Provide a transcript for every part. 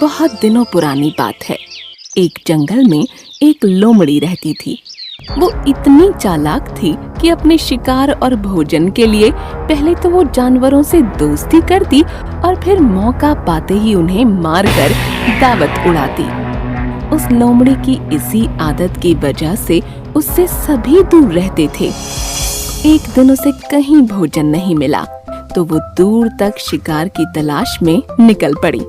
बहुत दिनों पुरानी बात है। एक जंगल में एक लोमड़ी रहती थी। वो इतनी चालाक थी कि अपने शिकार और भोजन के लिए पहले तो वो जानवरों से दोस्ती करती और फिर मौका पाते ही उन्हें मारकर दावत उड़ाती। उस लोमड़ी की इसी आदत की वजह से उससे सभी दूर रहते थे। एक दिन उसे कहीं भोजन नहीं मिला तो वो दूर तक शिकार की तलाश में निकल पड़ी।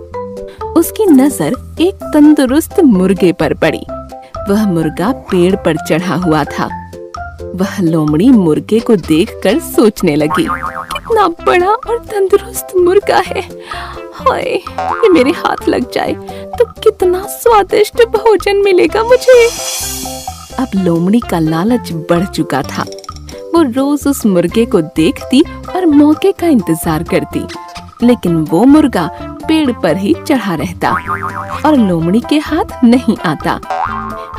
उसकी नजर एक तंदुरुस्त मुर्गे पर पड़ी। वह मुर्गा पेड़ पर चढ़ा हुआ था। वह लोमड़ी मुर्गे को देखकर सोचने लगी, कितना बड़ा और तंदुरुस्त मुर्गा है। हाय, ये मेरे हाथ लग जाए तो कितना स्वादिष्ट भोजन मिलेगा मुझे। अब लोमड़ी का लालच बढ़ चुका था। वो रोज उस मुर्गे को देखती और मौके का इंतजार करती, लेकिन वो मुर्गा पेड़ पर ही चढ़ा रहता और लोमड़ी के हाथ नहीं आता।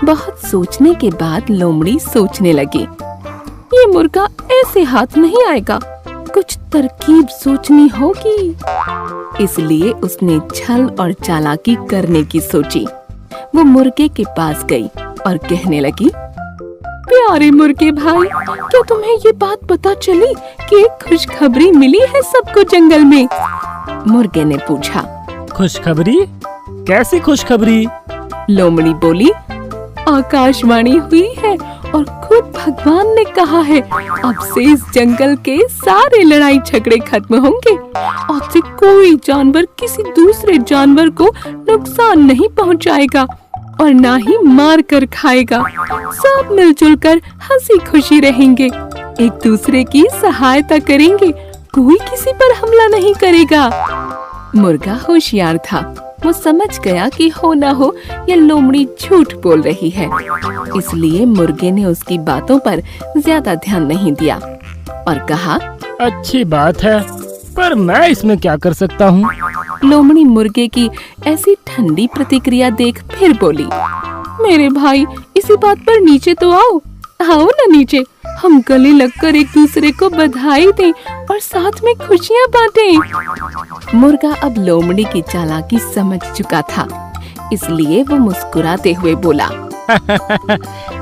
बहुत सोचने के बाद लोमड़ी सोचने लगी, ये मुर्गा ऐसे हाथ नहीं आएगा, कुछ तरकीब सोचनी होगी। इसलिए उसने छल और चालाकी करने की सोची। वो मुर्गे के पास गई और कहने लगी, प्यारे मुर्गे भाई, क्या तुम्हें ये बात पता चली कि एक खुशखबरी मिली है सबको जंगल में? मुर्गे ने पूछा। खुशखबरी? कैसी खुशखबरी? लोमड़ी बोली, आकाशवाणी हुई है और खुद भगवान ने कहा है, अब से इस जंगल के सारे लड़ाई झगड़े खत्म होंगे। अब से कोई जानवर किसी दूसरे जानवर को नुकसान नहीं पहुंचाएगा और ना ही मार कर खाएगा। सब मिलजुल कर हंसी खुशी रहेंगे, एक दूसरे की सहायता करेंगे, कोई किसी पर हमला नहीं करेगा। मुर्गा होशियार था। वो समझ गया कि हो ना हो ये लोमड़ी झूठ बोल रही है, इसलिए मुर्गे ने उसकी बातों पर ज्यादा ध्यान नहीं दिया और कहा, अच्छी बात है, पर मैं इसमें क्या कर सकता हूँ? लोमड़ी मुर्गे की ऐसी ठंडी प्रतिक्रिया देख फिर बोली, मेरे भाई, इसी बात पर नीचे तो आओ। आओ ना नीचे, हम गले लगकर एक दूसरे को बधाई दें और साथ में खुशियाँ बांटें। मुर्गा अब लोमड़ी की चालाकी समझ चुका था, इसलिए वो मुस्कुराते हुए बोला,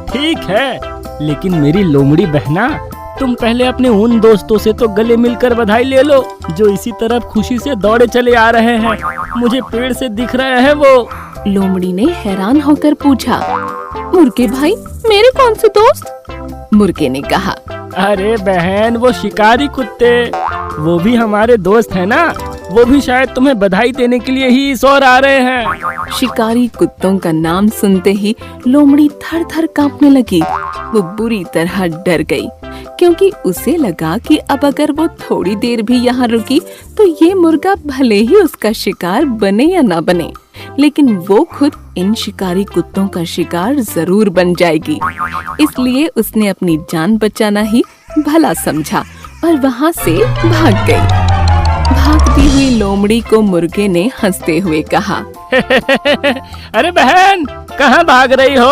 ठीक है, लेकिन मेरी लोमड़ी बहना, तुम पहले अपने उन दोस्तों से तो गले मिलकर बधाई ले लो जो इसी तरफ खुशी से दौड़े चले आ रहे हैं। मुझे पेड़ से दिख रहे हैं वो। लोमड़ी ने हैरान होकर पूछा, मुर्गे भाई, मेरे कौन से दोस्त? मुर्गे ने कहा, अरे बहन, वो शिकारी कुत्ते, वो भी हमारे दोस्त हैं ना, वो भी शायद तुम्हें बधाई देने के लिए ही इस ओर आ रहे हैं। शिकारी कुत्तों का नाम सुनते ही लोमड़ी थर थर कांपने लगी। वो बुरी तरह डर गई, क्योंकि उसे लगा कि अब अगर वो थोड़ी देर भी यहाँ रुकी तो ये मुर्गा भले ही उसका शिकार बने या ना बने, लेकिन वो खुद इन शिकारी कुत्तों का शिकार जरूर बन जाएगी। इसलिए उसने अपनी जान बचाना ही भला समझा और वहाँ से भाग गई। भागती हुई लोमड़ी को मुर्गे ने हंसते हुए कहा, अरे बहन, कहाँ भाग रही हो?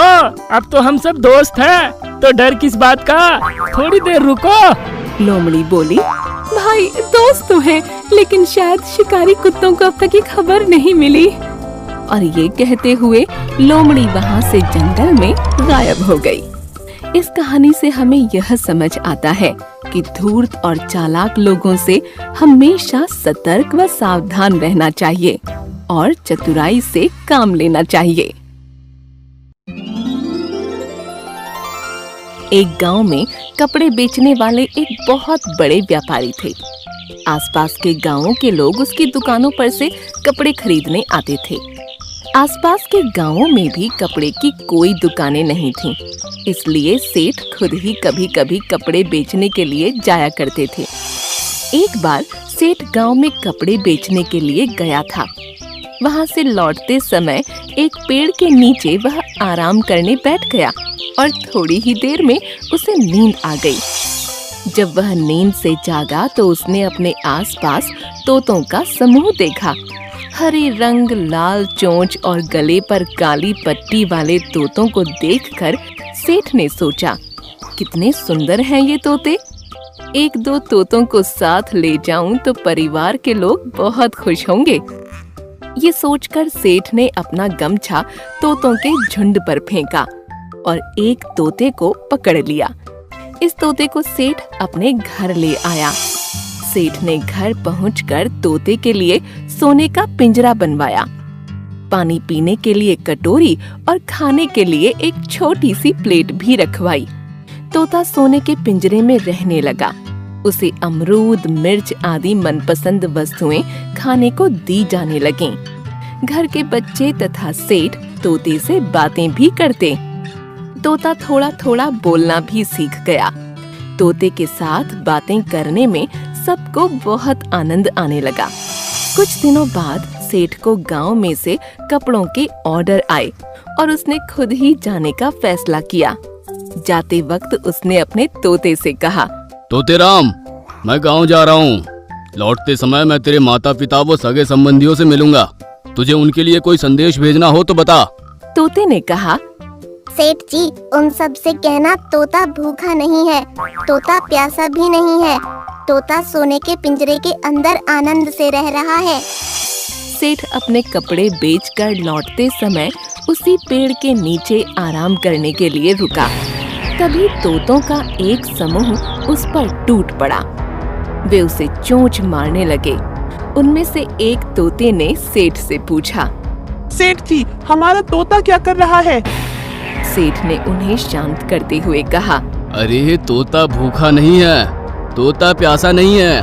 अब तो हम सब दोस्त हैं, तो डर किस बात का? थोड़ी देर रुको। लोमड़ी बोली, भाई, दोस्त तो हैं, लेकिन शायद शिकारी कुत्तों को अब तक ये खबर नहीं मिली। और ये कहते हुए लोमड़ी वहाँ से जंगल में गायब हो गई। इस कहानी से हमें यह समझ आता है कि धूर्त और चालाक लोगों से हमेशा सतर्क व सावधान रहना चाहिए और चतुराई से काम लेना चाहिए। एक गांव में कपड़े बेचने वाले एक बहुत बड़े व्यापारी थे। आसपास के गांवों के लोग उसकी दुकानों पर से कपड़े खरीदने आते थे। आसपास के गांवों में भी कपड़े की कोई दुकानें नहीं थीं, इसलिए सेठ खुद ही कभी-कभी कपड़े बेचने के लिए जाया करते थे। एक बार सेठ गांव में कपड़े बेचने के लिए गया था। वहां से लौटते समय एक पेड़ के नीचे वह आराम करने बैठ गया और थोड़ी ही देर में उसे नींद आ गई। जब वह नींद से जागा तो उसने अपने आसपास तोतों का समूह देखा। हरे रंग, लाल चोंच और गले पर काली पट्टी वाले तोतों को देखकर सेठ ने सोचा, कितने सुंदर हैं ये तोते। एक दो तोतों को साथ ले जाऊं तो परिवार के लोग बहुत खुश होंगे। ये सोचकर सेठ ने अपना गमछा तोतों के झुंड पर फेंका और एक तोते को पकड़ लिया। इस तोते को सेठ अपने घर ले आया। सेठ ने घर पहुंचकर तोते के लिए सोने का पिंजरा बनवाया, पानी पीने के लिए कटोरी और खाने के लिए एक छोटी सी प्लेट भी रखवाई। तोता सोने के पिंजरे में रहने लगा। उसे अमरूद, मिर्च आदि मनपसंद वस्तुएं खाने को दी जाने लगीं। घर के बच्चे तथा सेठ तोते से बातें भी करते। तोता थोड़ा थोड़ा बोलना भी सीख गया। तोते के साथ बातें करने में सबको बहुत आनंद आने लगा। कुछ दिनों बाद सेठ को गांव में से कपड़ों के ऑर्डर आए और उसने खुद ही जाने का फैसला किया। जाते वक्त उसने अपने तोते से कहा, तोते राम, मैं गांव जा रहा हूँ। लौटते समय मैं तेरे माता पिता व सगे संबंधियों से मिलूंगा। तुझे उनके लिए कोई संदेश भेजना हो तो बता। तोते ने कहा, सेठ जी, उन सब से कहना तोता भूखा नहीं है, तोता प्यासा भी नहीं है, तोता सोने के पिंजरे के अंदर आनंद से रह रहा है। सेठ अपने कपड़े बेचकर लौटते समय उसी पेड़ के नीचे आराम करने के लिए रुका। तभी तोतों का एक समूह उस पर टूट पड़ा। वे उसे चोंच मारने लगे। उनमें से एक तोते ने सेठ से पूछा, सेठ जी, हमारा तोता क्या कर रहा है? सेठ ने उन्हें शांत करते हुए कहा, अरे तोता भूखा नहीं है, तोता प्यासा नहीं है,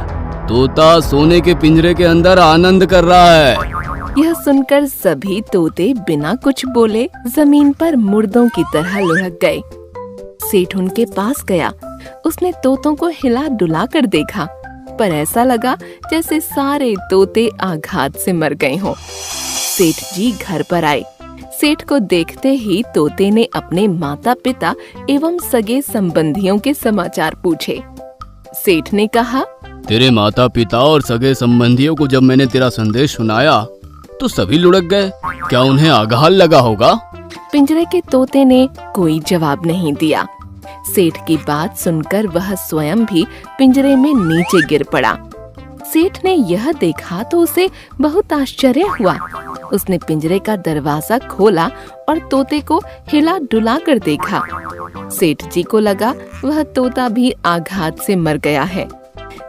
तोता सोने के पिंजरे के अंदर आनंद कर रहा है। यह सुनकर सभी तोते बिना कुछ बोले जमीन पर मुर्दों की तरह लुढ़क गए। सेठ उनके पास गया। उसने तोतों को हिला डुला कर देखा, पर ऐसा लगा जैसे सारे तोते आघात से मर गए हों। सेठ जी घर पर आए। सेठ को देखते ही तोते ने अपने माता पिता एवं सगे संबंधियों के समाचार पूछे। सेठ ने कहा, तेरे माता पिता और सगे संबंधियों को जब मैंने तेरा संदेश सुनाया तो सभी लुढ़क गए। क्या उन्हें आघात लगा होगा? पिंजरे के तोते ने कोई जवाब नहीं दिया। सेठ की बात सुनकर वह स्वयं भी पिंजरे में नीचे गिर पड़ा। सेठ ने यह देखा तो उसे बहुत आश्चर्य हुआ। उसने पिंजरे का दरवाजा खोला और तोते को हिला डुला कर देखा। सेठ जी को लगा वह तोता भी आघात से मर गया है।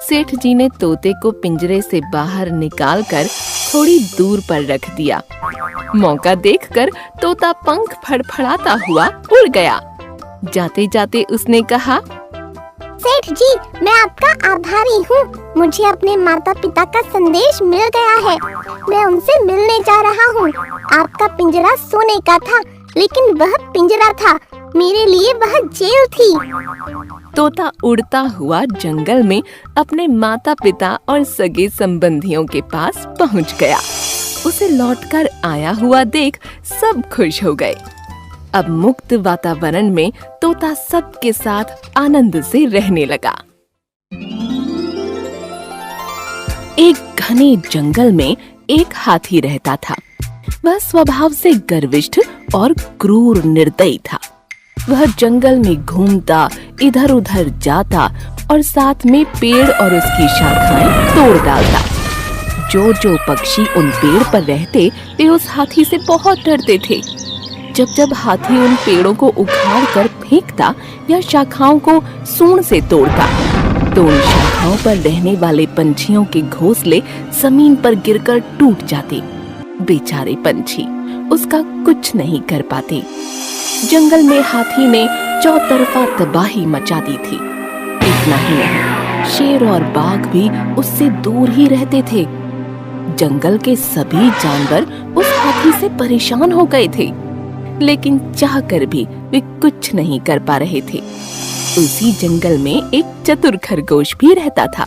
सेठ जी ने तोते को पिंजरे से बाहर निकालकर थोड़ी दूर पर रख दिया। मौका देखकर तोता पंख फड़फड़ाता हुआ उड़ गया। जाते जाते उसने कहा, सेठ जी, मैं आपका आभारी हूँ। मुझे अपने माता पिता का संदेश मिल गया है। मैं उनसे मिलने जा रहा हूँ। आपका पिंजरा सोने का था, लेकिन वह पिंजरा था, मेरे लिए वह जेल थी। तोता उड़ता हुआ जंगल में अपने माता पिता और सगे संबंधियों के पास पहुँच गया। उसे लौटकर आया हुआ देख सब खुश हो गए। अब मुक्त वातावरण में तोता सबके साथ आनंद से रहने लगा। एक घने जंगल में एक हाथी रहता था। वह स्वभाव से गर्विष्ठ और क्रूर निर्दयी था। वह जंगल में घूमता, इधर उधर जाता और साथ में पेड़ और उसकी शाखाएं तोड़ डालता। जो जो पक्षी उन पेड़ पर रहते वे उस हाथी से बहुत डरते थे। जब जब हाथी उन पेड़ों को उखाड़ कर फेंकता या शाखाओं को सूंड से तोड़ता तो उन शाखाओं पर रहने वाले पंछियों के घोंसले जमीन पर गिरकर टूट जाते। बेचारे पंछी उसका कुछ नहीं कर पाते। जंगल में हाथी ने चौतरफा तबाही मचा दी थी। इतना ही नहीं, शेर और बाघ भी उससे दूर ही रहते थे। जंगल के सभी जानवर उस हाथी से परेशान हो गए थे, लेकिन चाहकर भी वे कुछ नहीं कर पा रहे थे। उसी जंगल में एक चतुर खरगोश भी रहता था।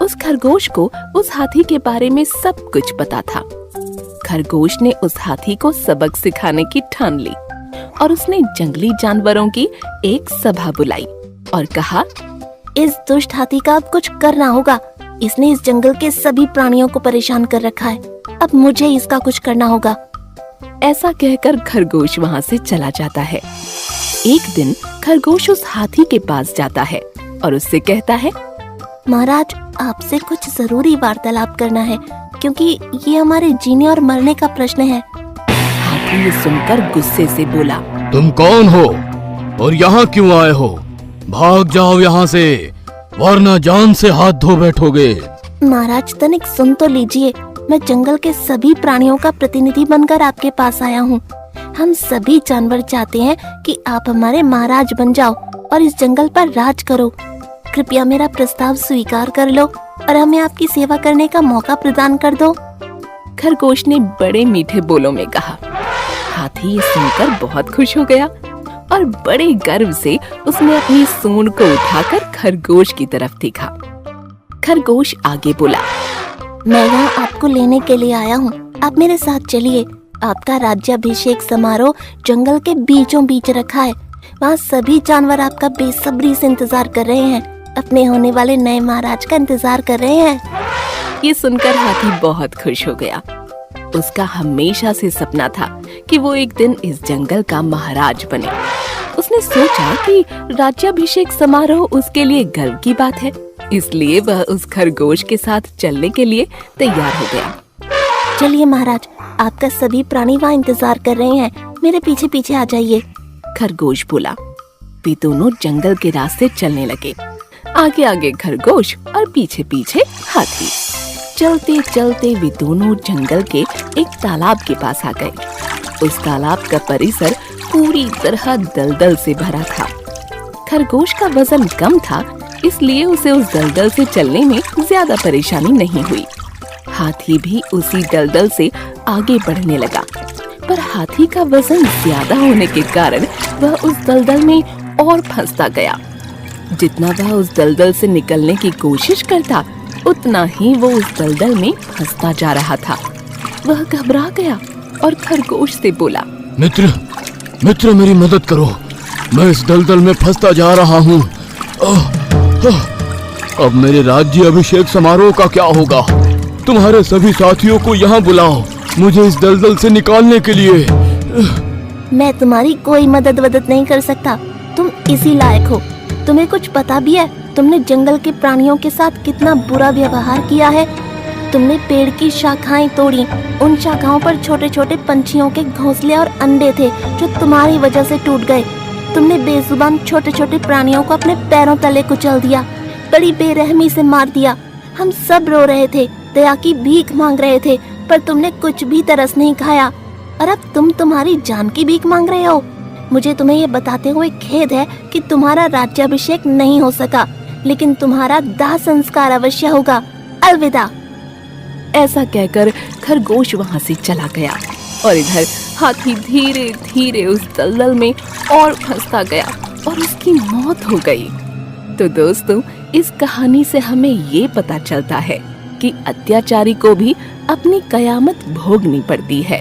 उस खरगोश को उस हाथी के बारे में सब कुछ पता था। खरगोश ने उस हाथी को सबक सिखाने की ठान ली और उसने जंगली जानवरों की एक सभा बुलाई और कहा, इस दुष्ट हाथी का अब कुछ करना होगा। इसने इस जंगल के सभी प्राणियों को परेशान कर रखा है। अब मुझे इसका कुछ करना होगा। ऐसा कहकर खरगोश वहाँ से चला जाता है। एक दिन खरगोश उस हाथी के पास जाता है और उससे कहता है, महाराज, आपसे कुछ जरूरी वार्तालाप करना है। क्योंकि ये हमारे जीने और मरने का प्रश्न है। हाथी ये सुनकर गुस्से से बोला, तुम कौन हो और यहाँ क्यों आए हो? भाग जाओ यहाँ से, वरना जान से हाथ धो बैठोगे। महाराज तनिक सुन तो लीजिए, मैं जंगल के सभी प्राणियों का प्रतिनिधि बनकर आपके पास आया हूँ। हम सभी जानवर चाहते हैं कि आप हमारे महाराज बन जाओ और इस जंगल पर राज करो। कृपया मेरा प्रस्ताव स्वीकार कर लो और हमें आपकी सेवा करने का मौका प्रदान कर दो। खरगोश ने बड़े मीठे बोलों में कहा। हाथी ये सुनकर बहुत खुश हो गया और बड़े गर्व से उसने अपनी सूंड को उठाकर खरगोश की तरफ देखा। खरगोश आगे बोला, मैं यहाँ आपको लेने के लिए आया हूँ, आप मेरे साथ चलिए। आपका राज्याभिषेक समारोह जंगल के बीचों बीच रखा है। वहाँ सभी जानवर आपका बेसब्री से इंतजार कर रहे हैं, अपने होने वाले नए महाराज का इंतजार कर रहे हैं। ये सुनकर हाथी बहुत खुश हो गया। उसका हमेशा से सपना था कि वो एक दिन इस जंगल का महाराज बने। उसने सोचा कि राज्याभिषेक समारोह उसके लिए गर्व की बात है, इसलिए वह उस खरगोश के साथ चलने के लिए तैयार हो गया। चलिए महाराज, आपका सभी प्राणी वहाँ इंतजार कर रहे हैं, मेरे पीछे पीछे आ जाइए। खरगोश बोला। वे दोनों जंगल के रास्ते चलने लगे, आगे आगे खरगोश और पीछे पीछे हाथी। चलते चलते वे दोनों जंगल के एक तालाब के पास आ गए। उस तालाब का परिसर पूरी तरह दलदल से भरा था। खरगोश का वजन कम था, इसलिए उसे उस दलदल से चलने में ज्यादा परेशानी नहीं हुई। हाथी भी उसी दलदल से आगे बढ़ने लगा, पर हाथी का वजन ज्यादा होने के कारण वह उस दलदल में और फंसता गया। जितना वह उस दलदल से निकलने की कोशिश करता, उतना ही वो उस दलदल में फंसता जा रहा था। वह घबरा गया और खरगोश से बोला, मित्र मेरी मदद करो, मैं इस दलदल में फंसता जा रहा हूँ। अब मेरे राज्य अभिषेक समारोह का क्या होगा? तुम्हारे सभी साथियों को यहाँ बुलाओ, मुझे इस दलदल से निकालने के लिए। मैं तुम्हारी कोई मदद नहीं कर सकता, तुम इसी लायक हो। तुम्हें कुछ पता भी है तुमने जंगल के प्राणियों के साथ कितना बुरा व्यवहार किया है? तुमने पेड़ की शाखाएं तोड़ी, उन शाखाओं पर छोटे छोटे पंछियों के घोंसले और अंडे थे जो तुम्हारी वजह से टूट गए। तुमने बेजुबान छोटे छोटे प्राणियों को अपने पैरों तले कुचल दिया, बड़ी बेरहमी से मार दिया। हम सब रो रहे थे, दया की भीख मांग रहे थे, पर तुमने कुछ भी तरस नहीं खाया और अब तुम तुम्हारी जान की भीख मांग रहे हो। मुझे तुम्हें ये बताते हुए खेद है कि तुम्हारा राज्याभिषेक नहीं हो सका, लेकिन तुम्हारा दाह संस्कार अवश्य होगा। अलविदा। ऐसा कहकर खरगोश वहाँ से चला गया और इधर हाथी धीरे धीरे उस दलदल में और फंसता गया और उसकी मौत हो गई। तो दोस्तों, इस कहानी से हमें ये पता चलता है कि अत्याचारी को भी अपनी कयामत भोगनी पड़ती है।